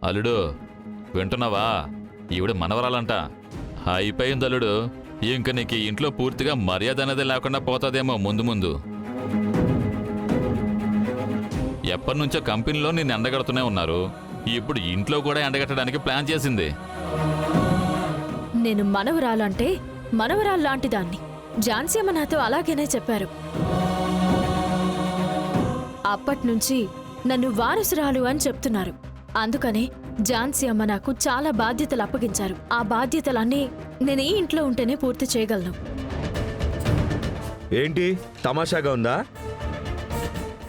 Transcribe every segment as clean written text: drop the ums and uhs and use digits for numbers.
అల్లుడు వింటున్నావా? ఈవిడ మనవరాలంట. అయిపోయింది అల్లుడు. ఇంక నీకు ఈ ఇంట్లో పూర్తిగా మర్యాద అనేది లేకుండా పోతుందేమో ముందు ముందు. ఎప్పటినుంచో కంపెనీలో నిన్ను ఎండగడుతూనే ఉన్నారు. ఇప్పుడు ఇంట్లో కూడా ఎండగట్టడానికి ప్లాన్ చేసింది. నేను మనవరాలంటే మనవరాలు లాంటి దాన్ని. ఝాన్సీ అమ్మ నాతో అలాగేనే చెప్పారు. అప్పట్నుంచి నన్ను వారసురాలు అని చెప్తున్నారు. అందుకనే ఝాన్సీ అమ్మ నాకు చాలా బాధ్యతలు అప్పగించారు. ఆ బాధ్యతలన్నీ నేను ఈ ఇంట్లో ఉంటేనే పూర్తి చేయగలను. ఏంటి తమాషాగా ఉందా?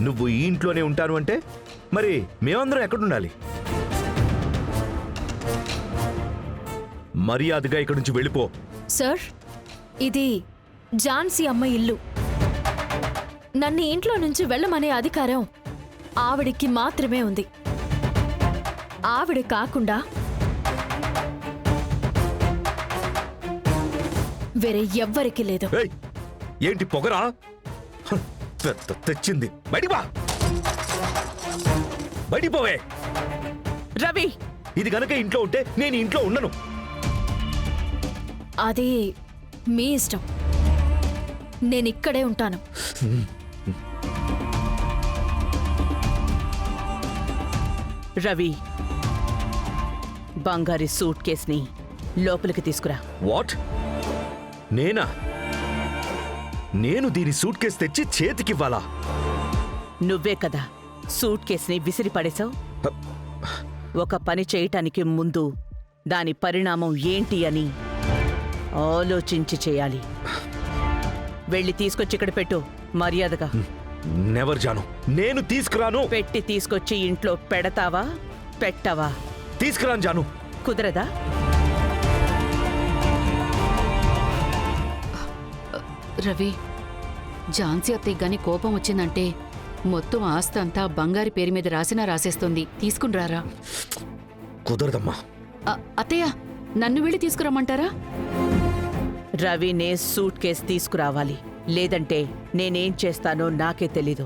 నువ్వు ఈ ఇంట్లోనే ఉంటాను అంటే మరి మేమందరం ఎక్కడుండాలి? మర్యాదగా ఇక్కడి నుంచి వెళ్ళిపో. సార్, ఇది ఝాన్సీ అమ్మ ఇల్లు. నన్ను ఇంట్లో నుంచి వెళ్ళమనే అధికారం ఆవిడికి మాత్రమే ఉంది. ఆవిడ కాకుండా వేరే ఎవ్వరికీ లేదు. ఏయ్, ఏంటి పొగరా? తెచ్చింది బయటికి పోవే. రవి, ఇది గనక ఇంట్లో ఉంటే నేను ఇంట్లో ఉండను. అది మీ ఇష్టం. నేనిక్కడే ఉంటాను. రవి, బంగారి సూట్ కేస్ని లోపలికి తీసుకురా. వాట్? నేనా? నేను దీని సూట్ కేసు తెచ్చి చేతికివ్వాలా? నువ్వే కదా సూట్ కేస్ని విసిరి పడేశావు. ఒక పని చేయటానికి ముందు దాని పరిణామం ఏంటి అని ఆలోచించి చేయాలి. వెళ్ళి తీసుకొచ్చి ఇక్కడ పెట్టు మర్యాదగా. నెవర్ జాను, నేను తీసుకురాను. పెట్టి తీసుకొచ్చి ఇంట్లో పెడతావా పెట్టవా? తీసుకురాను జాను. కుదరదా? రవి, ఝాన్సీ అత్తయ్య గాని కోపం వచ్చిందంటే మొత్తం ఆస్తి అంతా బంగారి పేరు మీద రాసినా రాసేస్తుంది. తీసుకునిరారా. కుదరదమ్మా. అత్తయ్య, నన్ను వెళ్ళి తీసుకురమ్మంటారా? రవినే సూట్ కేస్ తీసుకురావాలి. లేదంటే నేనేం చేస్తానో నాకే తెలీదు.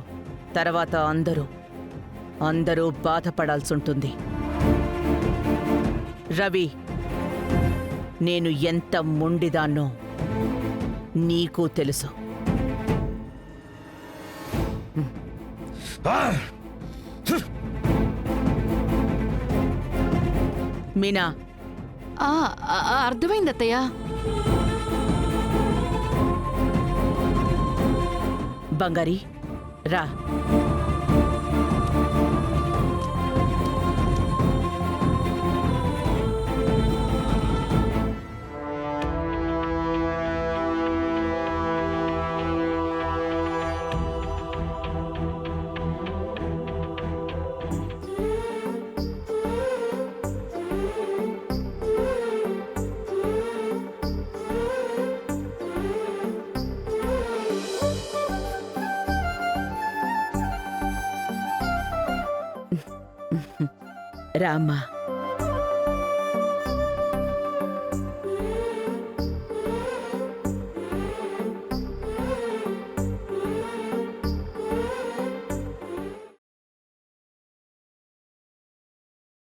తర్వాత అందరూ బాధపడాల్సుంటుంది. రవి, నేను ఎంత మొండిదాన్నో నీకు తెలుసు. మీనా, అర్థమైంది అత్తయ్య. బంగారి రా. రామ్మా.